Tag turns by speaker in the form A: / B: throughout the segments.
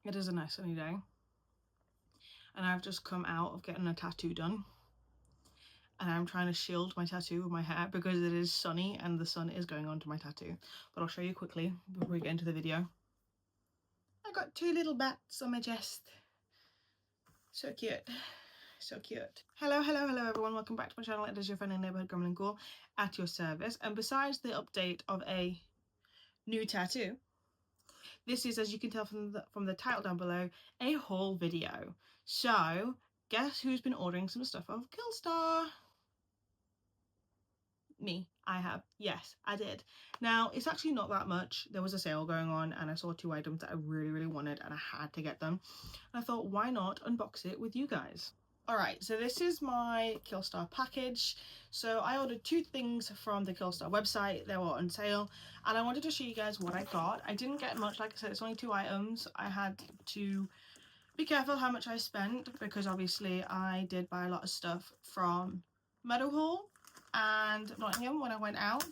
A: It is a nice sunny day, and I've just come out of getting a tattoo done, and I'm trying to shield my tattoo with my hair because it is sunny and the sun is going onto my tattoo. But I'll show you quickly before we get into the video. I got 2 little bats on my chest. So cute. So cute. Hello everyone, welcome back to my channel. It is your friendly neighbourhood gremlin girl at your service, and besides the update of a new tattoo, this is, as you can tell from the title down below, a haul video. So guess who's been ordering some stuff off KillStar? Me. I have. Yes, I did. Now, it's actually not that much. There was a sale going on and I saw 2 items that I really wanted and I had to get them. And I thought, why not unbox it with you guys? Alright, so this is my KillStar package. So I ordered 2 things from the KillStar website. They were on sale and I wanted to show you guys what I got. I didn't get much, like I said, it's only 2 items. I had to be careful how much I spent because obviously I did buy a lot of stuff from Meadowhall and Nottingham when I went out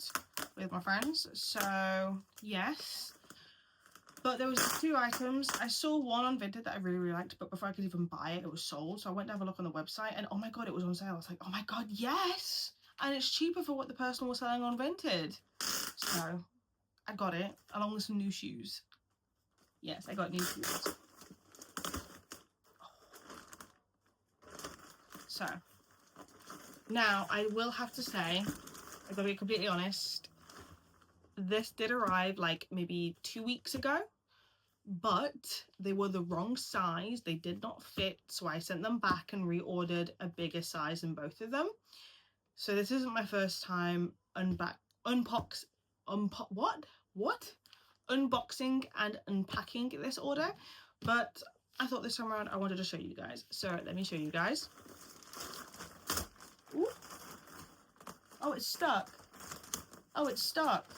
A: with my friends. So yes. But there was 2 items. I saw one on Vinted that I really liked, but before I could even buy it, it was sold. So I went to have a look on the website and oh my god, it was on sale. I was like, oh my god, yes! And it's cheaper for what the person was selling on Vinted. So I got it, along with some new shoes. Yes, I got new shoes. So now I will have to say, I gotta be completely honest, this did arrive like maybe 2 weeks ago. But they were the wrong size, they did not fit, so I sent them back and reordered a bigger size in both of them. So this isn't my first time unboxing and unpacking this order, but I thought this time around I wanted to show you guys. So let me show you guys. Ooh. Oh, it's stuck. Oh, it's stuck.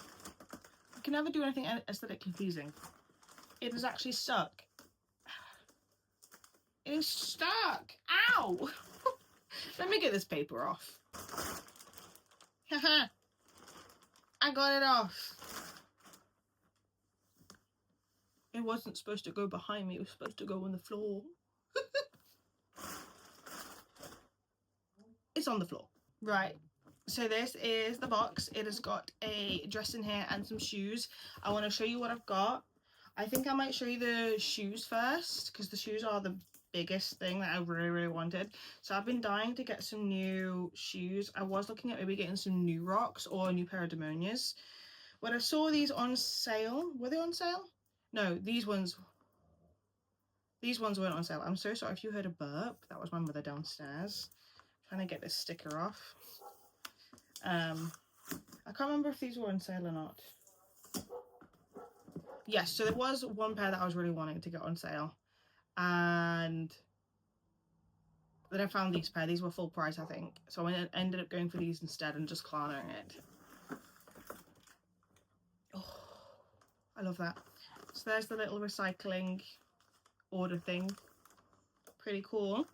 A: I can never do anything aesthetically pleasing. It is actually stuck. It is stuck. Ow! Let me get this paper off. Haha. I got it off. It wasn't supposed to go behind me. It was supposed to go on the floor. It's on the floor. Right. So this is the box. It has got a dress in here and some shoes. I want to show you what I've got. I think I might show you the shoes first because the shoes are the biggest thing that I really wanted. So I've been dying to get some new shoes. I was looking at maybe getting some new Rocks or a new pair of Demonias. When I saw these on sale, were they on sale? No, these ones weren't on sale. I'm so sorry if you heard a burp. That was my mother downstairs. I'm trying to get this sticker off. I can't remember if these were on sale or not. Yes, so there was one pair that I was really wanting to get on sale, and then I found these pair. These were full price, I think, so I ended up going for these instead and just cornering it. Oh, I love that. So there's the little recycling order thing. Pretty cool.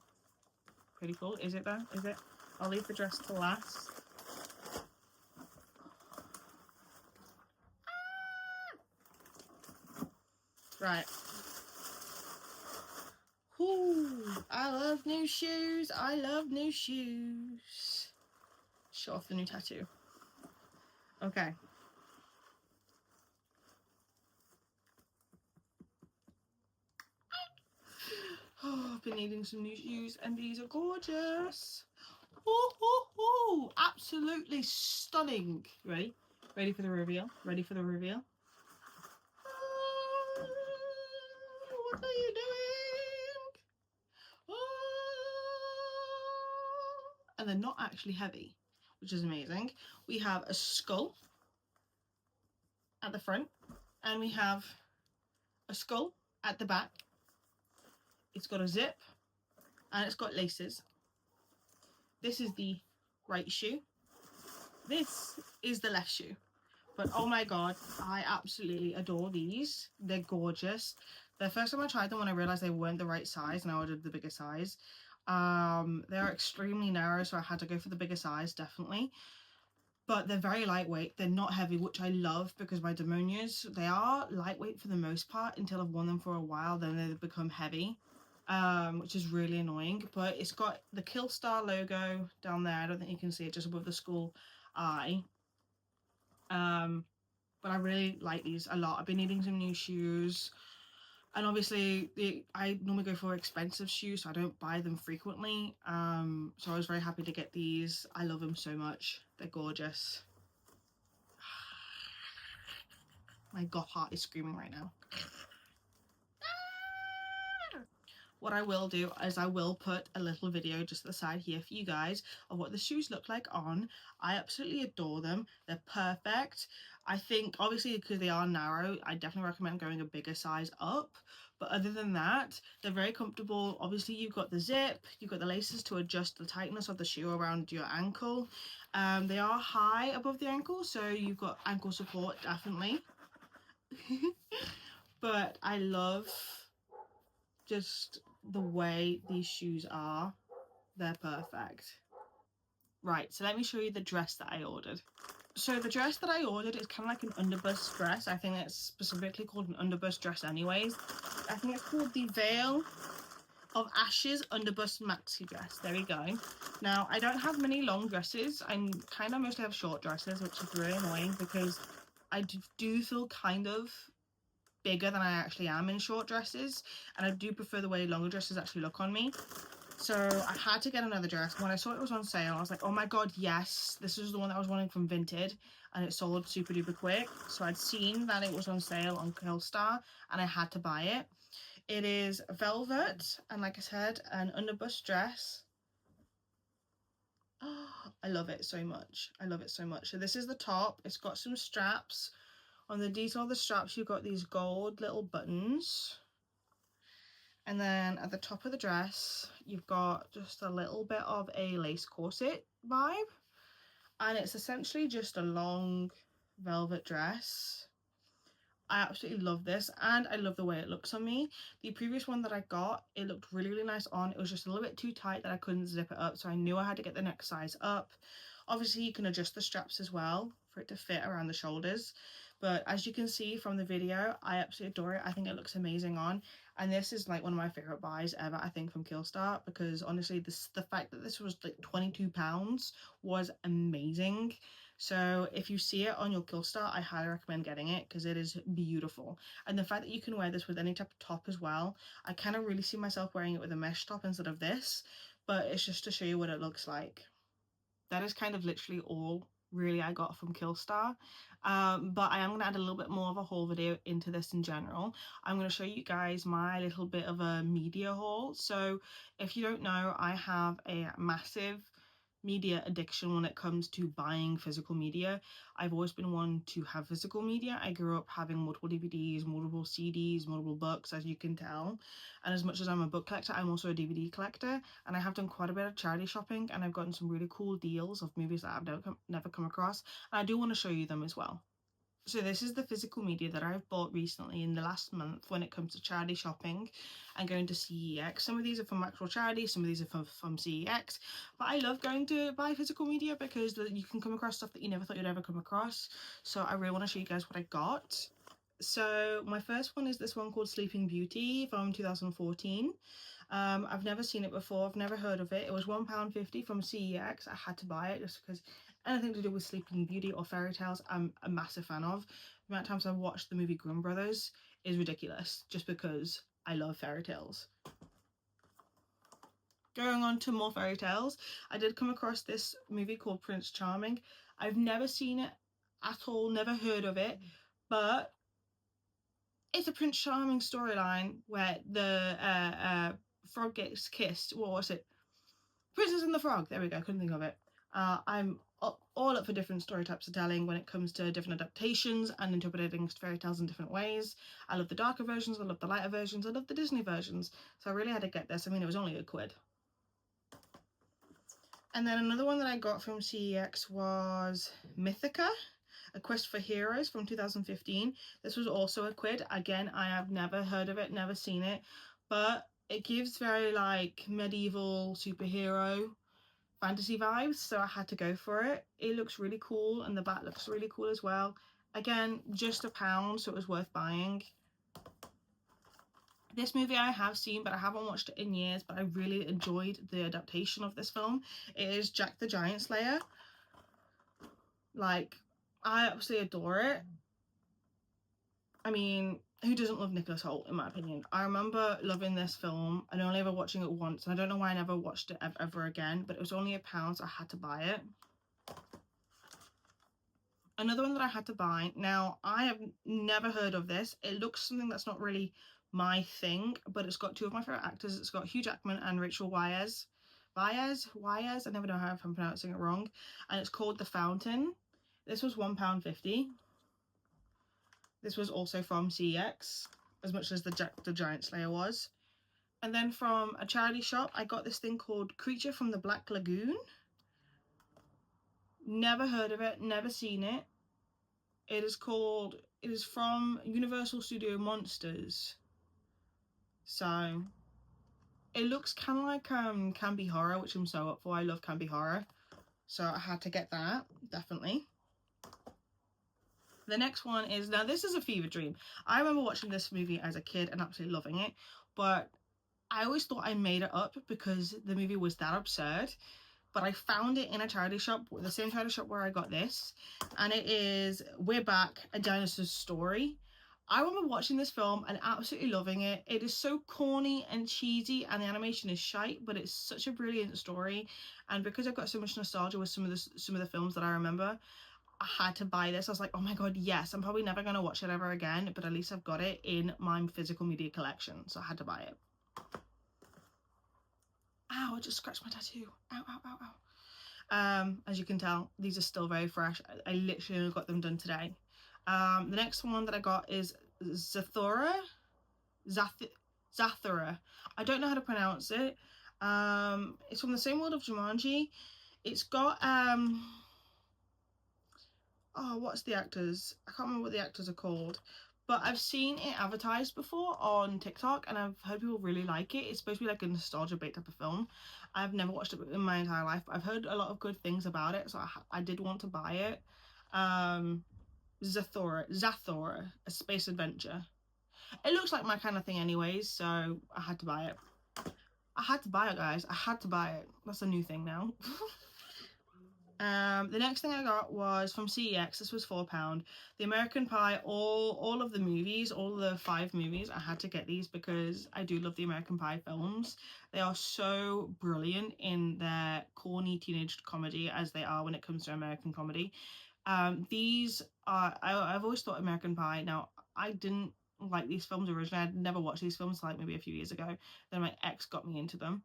A: Pretty cool. Is it though? Is it? I'll leave the dress to last. Right. Ooh, I love new shoes. I love new shoes. Show off the new tattoo. Okay. Oh, I've been needing some new shoes and these are gorgeous. Ooh, absolutely stunning. Ready? Ready for the reveal? Ready for the reveal? What are you doing? And they're not actually heavy, which is amazing. We have a skull at the front and we have a skull at the back. It's got a zip and it's got laces. This is the right shoe. This is the left shoe. But oh my god, I absolutely adore these. They're gorgeous. The first time I tried them, when I realized they weren't the right size and I ordered the bigger size, they're extremely narrow, so I had to go for the bigger size, definitely. but they're very lightweight. They're not heavy, which I love, because my demonias, they are lightweight for the most part until I've worn them for a while, then they become heavy, which is really annoying. But it's got the KillStar logo down there. I don't think you can see it, just above the school eye. But I really like these a lot. I've been needing some new shoes, and obviously I normally go for expensive shoes, so I don't buy them frequently. So I was very happy to get these. I love them so much. They're gorgeous. My goth heart is screaming right now. What I will do is I will put a little video just at the side here for you guys of what the shoes look like on. I absolutely adore them. They're perfect. I think obviously because they are narrow, I definitely recommend going a bigger size up. But other than that, they're very comfortable. Obviously you've got the zip, you've got the laces to adjust the tightness of the shoe around your ankle. They are high above the ankle, so you've got ankle support, definitely. But I love just the way these shoes are. They're perfect. Right, so let me show you the dress that I ordered. So the dress that I ordered is kind of like an underbust dress. I think it's specifically called an underbust dress anyways. I think it's called the Veil of Ashes underbust maxi dress. There we go. Now, I don't have many long dresses. I kind of mostly have short dresses, which is really annoying because I do feel kind of bigger than I actually am in short dresses, and I do prefer the way longer dresses actually look on me. So I had to get another dress. When I saw it was on sale, I was like, oh my god, yes, this is the one that I was wanting from Vinted, and it sold super duper quick. So I'd seen that it was on sale on KillStar and I had to buy it. It is velvet, and like I said, an underbust dress. Oh, I love it so much. I love it so much. So this is the top. It's got some straps. On the detail of the straps, you've got these gold little buttons. And then at the top of the dress, you've got just a little bit of a lace corset vibe. And it's essentially just a long velvet dress. I absolutely love this, and I love the way it looks on me. The previous one that I got, it looked really, really nice on. It was just a little bit too tight that I couldn't zip it up, so I knew I had to get the next size up. Obviously, you can adjust the straps as well for it to fit around the shoulders. But as you can see from the video, I absolutely adore it. I think it looks amazing on. And this is like one of my favorite buys ever, I think, from KillStar, because honestly, the fact that this was like £22 was amazing. So if you see it on your KillStar, I highly recommend getting it because it is beautiful. And the fact that you can wear this with any type of top as well, I kind of really see myself wearing it with a mesh top instead of this, but it's just to show you what it looks like. That is kind of literally all really I got from KillStar. But I am going to add a little bit more of a haul video into this in general. I'm going to show you guys my little bit of a media haul. So if you don't know, I have a massive media addiction when it comes to buying physical media. I've always been one to have physical media. I grew up having multiple DVDs, multiple CDs, multiple books, as you can tell. And as much as I'm a book collector, I'm also a DVD collector, and I have done quite a bit of charity shopping, and I've gotten some really cool deals of movies that I've never come across, and I do want to show you them as well. So this is the physical media that I've bought recently in the last month when it comes to charity shopping and going to CEX. Some of these are from actual charities, some of these are from CEX, but I love going to buy physical media because you can come across stuff that you never thought you'd ever come across. So I really want to show you guys what I got. So my first one is this one called Sleeping Beauty from 2014. I've never seen it before, I've never heard of it. It was £1.50 from CEX. I had to buy it just because anything to do with Sleeping Beauty or fairy tales, I'm a massive fan of. The amount of times I've watched the movie Grimm Brothers is ridiculous, just because I love fairy tales. Going on to more fairy tales, I did come across this movie called Prince Charming. I've never seen it at all, never heard of it, but it's a Prince Charming storyline where the frog gets kissed. What was it? Princess and the Frog. There we go. Couldn't think of it. I'm all up for different story types of telling when it comes to different adaptations and interpreting fairy tales in different ways. I love the darker versions. I love the lighter versions. I love the Disney versions. So I really had to get this. I mean, it was only £1. And then another one that I got from CEX was Mythica, A Quest for Heroes from 2015. This was also £1. Again, I have never heard of it, never seen it, but it gives very like medieval superhero fantasy vibes, so I had to go for it. It looks really cool, and the back looks really cool as well. Again, just £1, so it was worth buying. This movie I have seen, but I haven't watched it in years, but I really enjoyed the adaptation of this film. It is Jack the Giant Slayer. Like, I absolutely adore it. I mean, who doesn't love Nicholas Hoult, in my opinion? I remember loving this film and only ever watching it once, and I don't know why I never watched it ever again, but it was only £1, so I had to buy it. Another one that I had to buy, now I have never heard of this. It looks something that's not really my thing, but it's got two of my favourite actors. It's got Hugh Jackman and Rachel Weisz. Weisz, I never know if I'm pronouncing it wrong. And it's called The Fountain. This was £1.50. This was also from CEX, as much as the Jack the Giant Slayer was. And then from a charity shop, I got this thing called Creature from the Black Lagoon. Never heard of it, never seen it. It is from Universal Studio Monsters. So it looks kind of like campy horror, which I'm so up for. I love campy horror. So I had to get that, definitely. The next one is, now this is a fever dream. I remember watching this movie as a kid and absolutely loving it, but I always thought I made it up because the movie was that absurd. But I found it in a charity shop, the same charity shop where I got this, and it is We're Back, A Dinosaur's Story. I remember watching this film and absolutely loving it. It is so corny and cheesy, and the animation is shite, but it's such a brilliant story. And because I've got so much nostalgia with some of the films that I remember, I had to buy this. I was like, oh my god, yes, I'm probably never going to watch it ever again, but at least I've got it in my physical media collection, so I had to buy it. Ow, I just scratched my tattoo. Ow, ow, ow, ow. As you can tell, these are still very fresh. I literally got them done today. The next one that I got is Zathura. Zathura. I don't know how to pronounce it. It's from the same world of Jumanji. It's got oh, what's the actors? I can't remember what the actors are called. But I've seen it advertised before on TikTok, and I've heard people really like it. It's supposed to be like a nostalgia bait type of film. I've never watched it in my entire life, but I've heard a lot of good things about it, so I did want to buy it. Zathura, A Space Adventure. It looks like my kind of thing anyways, so I had to buy it. I had to buy it, guys. I had to buy it. That's a new thing now. The next thing I got was from CEX. This was £4. The American Pie, all of the movies, all the 5 movies, I had to get these because I do love the American Pie films. They are so brilliant in their corny teenage comedy as they are when it comes to American comedy. These are, I've always thought American Pie, now I didn't like these films originally. I'd never watched these films like maybe a few years ago. Then my ex got me into them.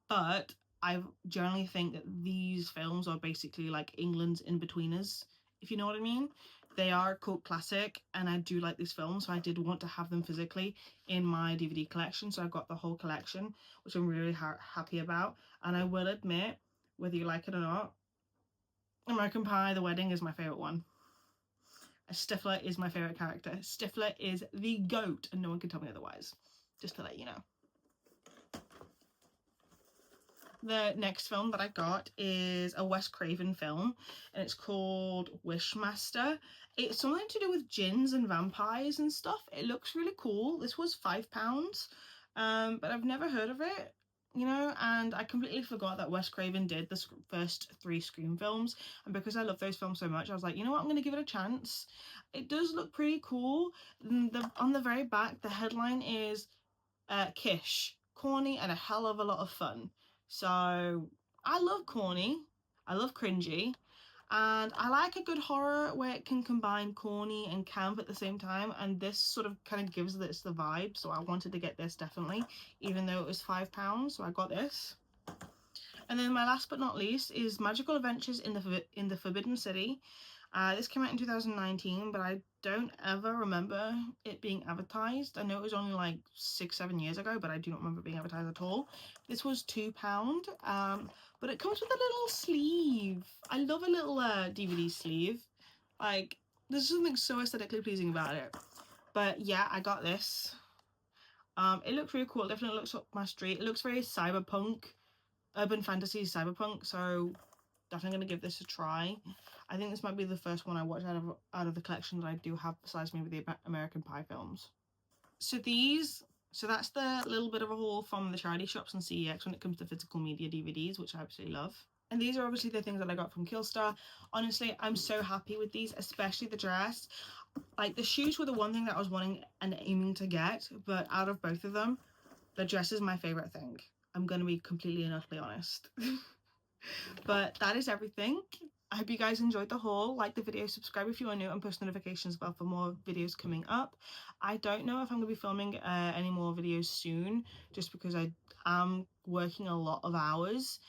A: But I generally think that these films are basically like England's In-Betweeners, if you know what I mean. They are a cult classic, and I do like these films, so I did want to have them physically in my DVD collection, so I got the whole collection, which I'm really happy about. And I will admit, whether you like it or not, American Pie, The Wedding is my favourite one. Stifler is my favourite character. Stifler is the GOAT, and no one can tell me otherwise, just to let you know. The next film that I got is a Wes Craven film, and it's called Wishmaster. It's something to do with djinns and vampires and stuff. It looks really cool. This was £5, but I've never heard of it, you know, and I completely forgot that Wes Craven did the first 3 Scream films, and because I love those films so much, I was like, you know what, I'm going to give it a chance. It does look pretty cool. On the very back, the headline is Kish, corny and a hell of a lot of fun. So I love corny, I love cringy, and I like a good horror where it can combine corny and camp at the same time, and this sort of kind of gives this the vibe, so I wanted to get this definitely, even though it was £5, so I got this. And then my last but not least is Magical Adventures in the Forbidden City. This came out in 2019, but I don't ever remember it being advertised. I know it was only like 6-7 years ago, but I do not remember it being advertised at all. This was £2, but it comes with a little sleeve. I love a little DVD sleeve. Like, there's something so aesthetically pleasing about it. But yeah, I got this. It looks really cool. It definitely looks up my street. It looks very cyberpunk. urban fantasy cyberpunk, so definitely gonna give this a try. I think this might be the first one I watched out of the collection that I do have, besides maybe the American Pie films. So that's the little bit of a haul from the charity shops and CEX when it comes to physical media DVDs, which I absolutely love. And these are obviously the things that I got from KillStar. Honestly, I'm so happy with these, especially the dress. Like, the shoes were the one thing that I was wanting and aiming to get, but out of both of them, the dress is my favorite thing. I'm gonna be completely and utterly honest. But that is everything. I hope you guys enjoyed the haul. Like the video, subscribe if you are new, and post notifications as well for more videos coming up. I don't know if I'm going to be filming any more videos soon, just because I am working a lot of hours,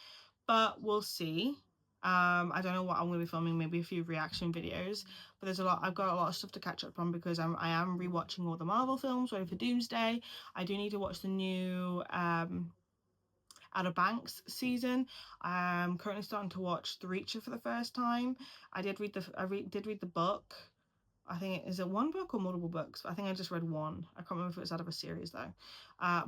A: but we'll see. I don't know what I'm going to be filming, maybe a few reaction videos, but I've got a lot of stuff to catch up on, because I am rewatching all the Marvel films, ready for Doomsday. I do need to watch the new Outer Banks season. I'm currently starting to watch The Reacher for the first time. I did read the book. I think is it one book or multiple books? I think I just read one. I can't remember if it was out of a series though.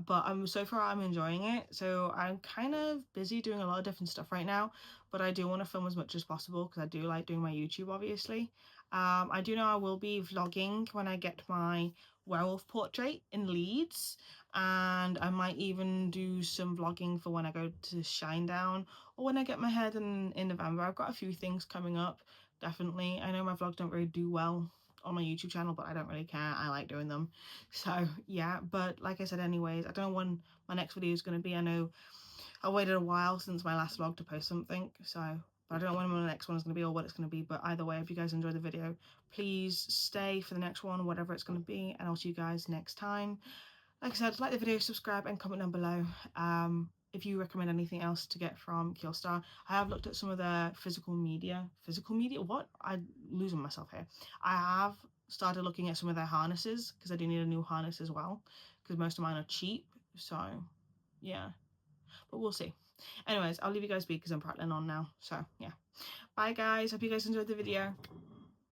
A: But so far I'm enjoying it. So I'm kind of busy doing a lot of different stuff right now, but I do want to film as much as possible because I do like doing my YouTube, obviously. I do know I will be vlogging when I get my werewolf portrait in Leeds, and I might even do some vlogging for when I go to Shinedown or when I get my hair done in November. I've got a few things coming up, definitely. I know my vlogs don't really do well on my YouTube channel, but I don't really care. I like doing them. So yeah, but like I said, anyways, I don't know when my next video is going to be. I know I waited a while since my last vlog to post something, so but I don't know when my next one is going to be or what it's going to be. But either way, if you guys enjoyed the video, please stay for the next one, whatever it's going to be, and I'll see you guys next time. Like I said, like the video, subscribe, and comment down below if you recommend anything else to get from KillStar. I have looked at some of their physical media, what? I'm losing myself here. I have started looking at some of their harnesses, because I do need a new harness as well, because most of mine are cheap. So yeah, but we'll see. Anyways, I'll leave you guys be because I'm prattling on now. So yeah, bye guys, hope you guys enjoyed the video.